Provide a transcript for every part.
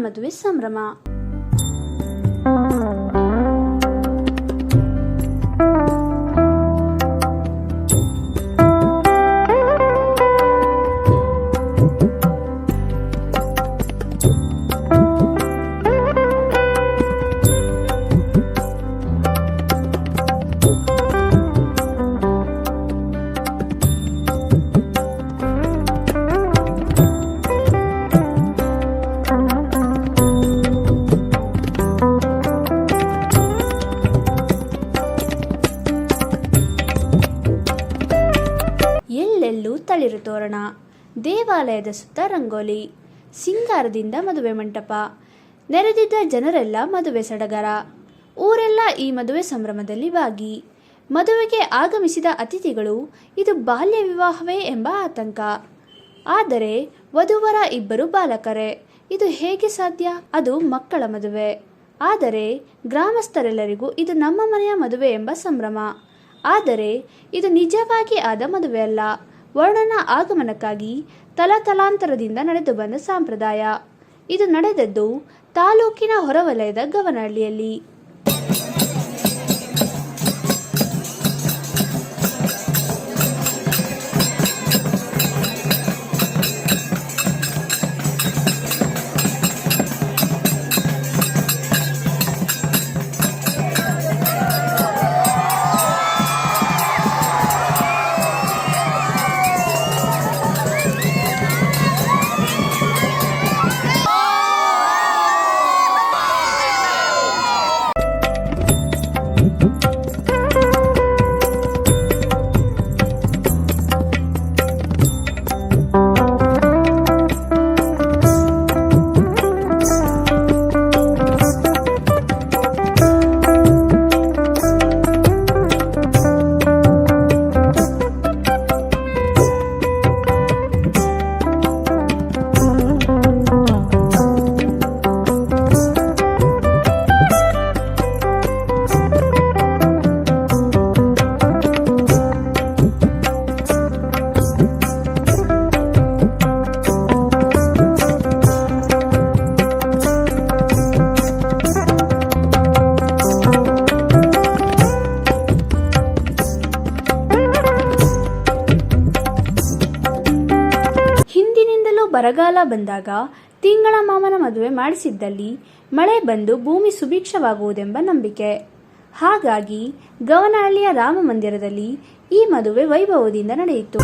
ಮದುವೆ ಸಂಭ್ರಮ. ಎಲ್ಲೆಲ್ಲೂ ತಳಿರು ತೋರಣ, ದೇವಾಲಯದ ಸುತ್ತ ರಂಗೋಲಿ, ಸಿಂಗಾರದಿಂದ ಮದುವೆ ಮಂಟಪ, ನೆರೆದಿದ್ದ ಜನರೆಲ್ಲ ಮದುವೆ ಸಡಗರ. ಊರೆಲ್ಲ ಈ ಮದುವೆ ಸಂಭ್ರಮದಲ್ಲಿ ಭಾಗಿ. ಮದುವೆಗೆ ಆಗಮಿಸಿದ ಅತಿಥಿಗಳು ಇದು ಬಾಲ್ಯ ವಿವಾಹವೇ ಎಂಬ ಆತಂಕ. ಆದರೆ ವಧುವರ ಇಬ್ಬರು ಬಾಲಕರೇ, ಇದು ಹೇಗೆ ಸಾಧ್ಯ? ಅದು ಮಕ್ಕಳ ಮದುವೆ. ಆದರೆ ಗ್ರಾಮಸ್ಥರೆಲ್ಲರಿಗೂ ಇದು ನಮ್ಮ ಮನೆಯ ಮದುವೆ ಎಂಬ ಸಂಭ್ರಮ. ಆದರೆ ಇದು ನಿಜವಾಗಿ ಆದ ಮದುವೆ ಅಲ್ಲ, ವರ್ಣನ ಆಗಮನಕ್ಕಾಗಿ ತಲತಲಾಂತರದಿಂದ ನಡೆದು ಬಂದ ಸಂಪ್ರದಾಯ. ಇದು ನಡೆದದ್ದು ತಾಲೂಕಿನ ಹೊರವಲಯದ ಗವನಹಳ್ಳಿಯಲ್ಲಿ. ಬರಗಾಲ ಬಂದಾಗ ತಿಂಗಳ ಮಾಮನ ಮದುವೆ ಮಾಡಿಸಿದ್ದಲ್ಲಿ ಮಳೆ ಬಂದು ಭೂಮಿ ಸುಭಿಕ್ಷವಾಗುವುದೆಂಬ ನಂಬಿಕೆ. ಹಾಗಾಗಿ ಗವನಹಳ್ಳಿಯ ರಾಮ ಮಂದಿರದಲ್ಲಿ ಈ ಮದುವೆ ವೈಭವದಿಂದ ನಡೆಯಿತು.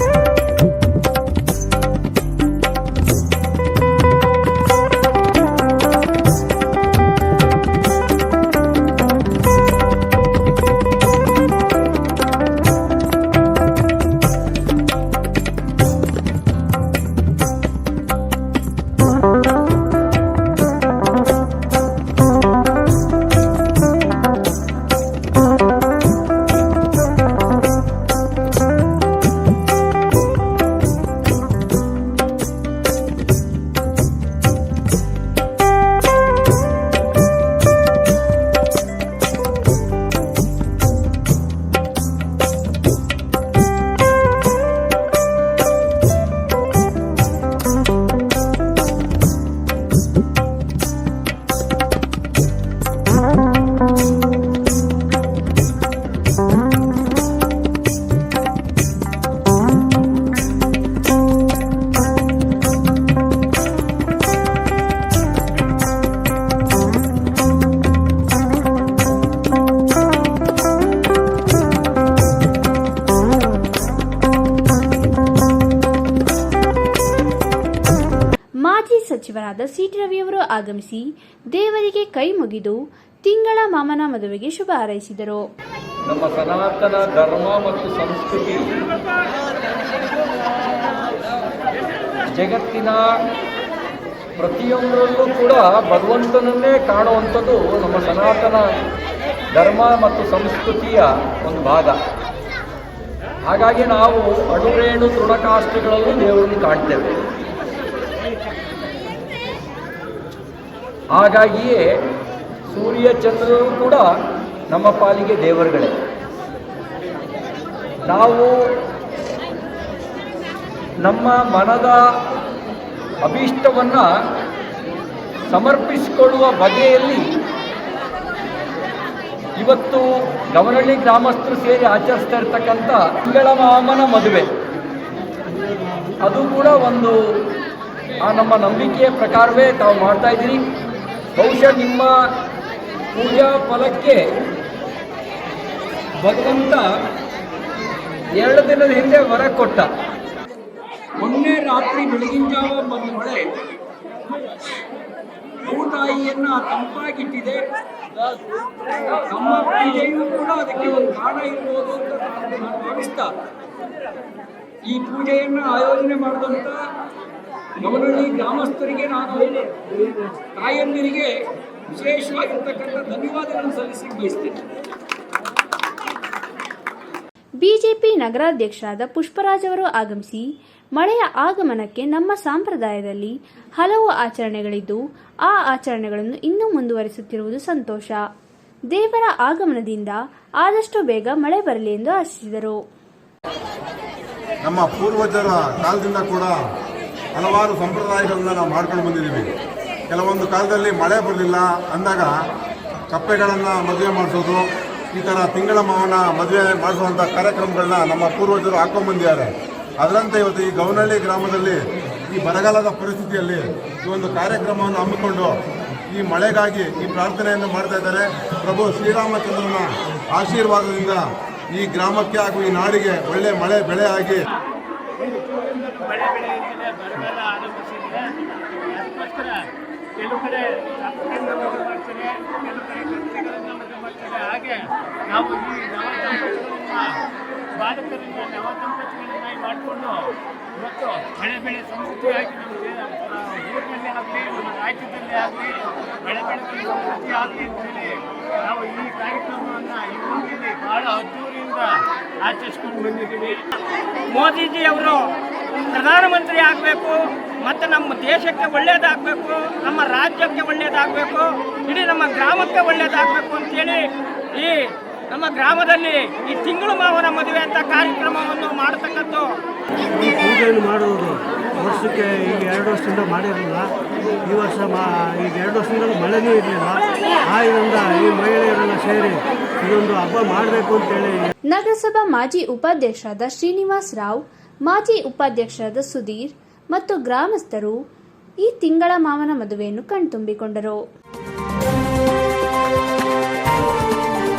ಸಚಿವರಾದ ಸಿ.ಟಿ. ರವಿಯವರು ಆಗಮಿಸಿ ದೇವರಿಗೆ ಕೈ ಮುಗಿದು ತಿಂಗಳ ಮಾಮನ ಮದುವೆಗೆ ಶುಭ ಹಾರೈಸಿದರು. ನಮ್ಮ ಸನಾತನ ಧರ್ಮ ಮತ್ತು ಸಂಸ್ಕೃತಿ ಜಗತ್ತಿನ ಪ್ರತಿಯೊಂದರಲ್ಲೂ ಕೂಡ ಭಗವಂತನನ್ನೇ ಕಾಣುವಂಥದ್ದು ನಮ್ಮ ಸನಾತನ ಧರ್ಮ ಮತ್ತು ಸಂಸ್ಕೃತಿಯ ಒಂದು ಭಾಗ. ಹಾಗಾಗಿ ನಾವು ಅಡುರೇಣು ತೃಣಕಾಷ್ಠಗಳಲ್ಲೂ ದೇವರನ್ನು ಕಾಣ್ತೇವೆ. ಹಾಗಾಗಿಯೇ ಸೂರ್ಯ ಚಂದ್ರರು ಕೂಡ ನಮ್ಮ ಪಾಲಿಗೆ ದೇವರುಗಳೇ. ನಾವು ನಮ್ಮ ಮನದ ಅಭೀಷ್ಟವನ್ನು ಸಮರ್ಪಿಸಿಕೊಳ್ಳುವ ಬಗೆಯಲ್ಲಿ ಇವತ್ತು ಗವನಹಳ್ಳಿ ಗ್ರಾಮಸ್ಥರು ಸೇರಿ ಆಚರಿಸ್ತಾ ಇರ್ತಕ್ಕಂಥ ತಿಂಗಳ ಮಾಮನ ಮದುವೆ, ಅದು ಕೂಡ ಒಂದು ನಮ್ಮ ನಂಬಿಕೆಯ ಪ್ರಕಾರವೇ ತಾವು ಮಾಡ್ತಾ ಇದ್ದೀರಿ. ಬಹುಶಃ ನಿಮ್ಮ ಪೂಜಾ ಫಲಕ್ಕೆ ಭಗವಂತ 2 ದಿನದ ಹಿಂದೆ ವರ ಕೊಟ್ಟ. ಮೊನ್ನೆ ರಾತ್ರಿ ಬೆಳಗಿನ ಜಾವ ಬಂದ ಮಳೆ ಭೂತಾಯಿಯನ್ನ ತಂಪಾಗಿಟ್ಟಿದೆ. ನಮ್ಮ ಪೂಜೆಯೂ ಕೂಡ ಅದಕ್ಕೆ ಒಂದು ಕಾರಣ ಇರ್ಬೋದು ಅಂತ ನಾನು ಭಾವಿಸ್ತಾ ಈ ಪೂಜೆಯನ್ನು ಆಯೋಜನೆ ಮಾಡಿದಂಥ ಗವನಹಳ್ಳಿ ಗ್ರಾಮಸ್ಥರಿಗೆ, ನಾನು ತಾಯಂದಿರಿಗೆ ವಿಶೇಷವಾಗಿರ್ತಕ್ಕಂಥ ಧನ್ಯವಾದಗಳನ್ನು ಸಲ್ಲಿಸಲಿಕ್ಕೆ ಬಯಸ್ತೇನೆ. ಬಿಜೆಪಿ ನಗರಾಧ್ಯಕ್ಷರಾದ ಪುಷ್ಪರಾಜ್ ಅವರು ಆಗಮಿಸಿ ಮಳೆಯ ಆಗಮನಕ್ಕೆ ನಮ್ಮ ಸಂಪ್ರದಾಯದಲ್ಲಿ ಹಲವು ಆಚರಣೆಗಳಿದ್ದು ಆ ಆಚರಣೆಗಳನ್ನು ಇನ್ನೂ ಮುಂದುವರಿಸುತ್ತಿರುವುದು ಸಂತೋಷ. ದೇವರ ಆಗಮನದಿಂದ ಆದಷ್ಟು ಬೇಗ ಮಳೆ ಬರಲಿ ಎಂದು ಆಶಿಸಿದರು. ನಮ್ಮ ಪೂರ್ವಜರ ಕಾಲದಿಂದ ಕೂಡ ಹಲವಾರು ಸಂಪ್ರದಾಯಗಳನ್ನ ನಾವು ಮಾಡ್ಕೊಂಡು ಬಂದಿದ್ದೀವಿ. ಕೆಲವೊಂದು ಕಾಲದಲ್ಲಿ ಮಳೆ ಬರಲಿಲ್ಲ ಅಂದಾಗ ಕಪ್ಪೆಗಳನ್ನು ಮದುವೆ ಮಾಡಿಸೋದು, ಈ ಥರ ತಿಂಗಳ ಮಾವನ ಮದುವೆ ಮಾಡಿಸುವಂಥ ಕಾರ್ಯಕ್ರಮಗಳನ್ನ ನಮ್ಮ ಪೂರ್ವಜರು ಹಾಕೊಂಡ್ಬಂದಿದ್ದಾರೆ. ಅದರಂತೆ ಇವತ್ತು ಈ ಗವನಹಳ್ಳಿ ಗ್ರಾಮದಲ್ಲಿ ಈ ಬರಗಾಲದ ಪರಿಸ್ಥಿತಿಯಲ್ಲಿ ಈ ಒಂದು ಕಾರ್ಯಕ್ರಮವನ್ನು ಹಮ್ಮಿಕೊಂಡು ಈ ಮಳೆಗಾಗಿ ಈ ಪ್ರಾರ್ಥನೆಯನ್ನು ಮಾಡ್ತಾ ಇದ್ದಾರೆ. ಪ್ರಭು ಶ್ರೀರಾಮಚಂದ್ರನ ಆಶೀರ್ವಾದದಿಂದ ಈ ಗ್ರಾಮಕ್ಕೆ ಹಾಗೂ ಈ ನಾಡಿಗೆ ಒಳ್ಳೆ ಮಳೆ ಬೆಳೆ ಆಗಿ ಮಳೆ ಬೆಳೆಯುತ್ತಿದೆ, ಬರಗಾಲ ಆರಂಭಿಸಿದೆ. ಅದಕ್ಕೋಸ್ಕರ ಕೆಲವು ಕಡೆ ಅಪ್ಪಗಳನ್ನು ಮದುವೆ ಮಾಡ್ತಾರೆ, ಕೆಲವು ಕಡೆ ಕತ್ತೆಗಳನ್ನು ಮದುವೆ ಮಾಡ್ತಾರೆ. ಹಾಗೆ ನಾವು ಈ ಬಾಲಕರಿಂದ ನವದಂಪತಿಗಳನ್ನ ಮಾಡಿಕೊಂಡು ಇವತ್ತು ಮಳೆ ಬೆಳೆ ಸಮೃದ್ಧಿಯಾಗಿ ನಮ್ಮ ಊರಿನಲ್ಲಿ ಆಗಲಿ, ನಮ್ಮ ರಾಜ್ಯದಲ್ಲಿ ಆಗಲಿ ಮಳೆ ಬೆಳೆಗಳು ಸಮೃದ್ಧಿ ಆಗಲಿ ಅಂತೇಳಿ ನಾವು ಈ ಕಾರ್ಯಕ್ರಮವನ್ನು ಈ ಊರಿನಲ್ಲಿ ಬಹಳ ಅದ್ದೂರಿಯಿಂದ ಆಚರಿಸ್ಕೊಂಡು ಬಂದಿದ್ದೀವಿ. ಮೋದಿಜಿಯವರು ಪ್ರಧಾನಮಂತ್ರಿ ಆಗಬೇಕು ಮತ್ತು ನಮ್ಮ ದೇಶಕ್ಕೆ ಒಳ್ಳೆಯದಾಗಬೇಕು, ನಮ್ಮ ರಾಜ್ಯಕ್ಕೆ ಒಳ್ಳೆಯದಾಗಬೇಕು, ಇಡೀ ನಮ್ಮ ಗ್ರಾಮಕ್ಕೆ ಒಳ್ಳೆಯದಾಗಬೇಕು ಅಂತೇಳಿ ಈ ನಮ್ಮ ಗ್ರಾಮದಲ್ಲಿ ಈ ತಿಂಗಳು ಮಾವನ ಮದುವೆ ಅಂತ ಕಾರ್ಯಕ್ರಮವನ್ನು ಮಾಡತಕ್ಕದ್ದು. ಈ ಪೂಜೆಯನ್ನು ಮಾಡುವುದು ವರ್ಷಕ್ಕೆ ಈಗ 2 ವರ್ಷದಿಂದ ಮಾಡಿರಲಿಲ್ಲ. ಈ ವರ್ಷ ಈಗ 2 ವರ್ಷದಿಂದ ಮಳೆನೇ ಇರಲಿಲ್ಲ. ಆದ್ದರಿಂದ ಈ ಮಹಿಳೆಯರೆಲ್ಲ ಸೇರಿ ಇದೊಂದು ಹಬ್ಬ ಮಾಡಬೇಕು ಅಂತೇಳಿ ನಗರಸಭಾ ಮಾಜಿ ಉಪಾಧ್ಯಕ್ಷರಾದ ಶ್ರೀನಿವಾಸ್ ರಾವ್, ಮಾಜಿ ಉಪಾಧ್ಯಕ್ಷರಾದ ಸುಧೀರ್ ಮತ್ತು ಗ್ರಾಮಸ್ಥರು ಈ ತಿಂಗಳ ಮಾವನ ಮದುವೆಯನ್ನು ಕಣ್ತುಂಬಿಕೊಂಡರು.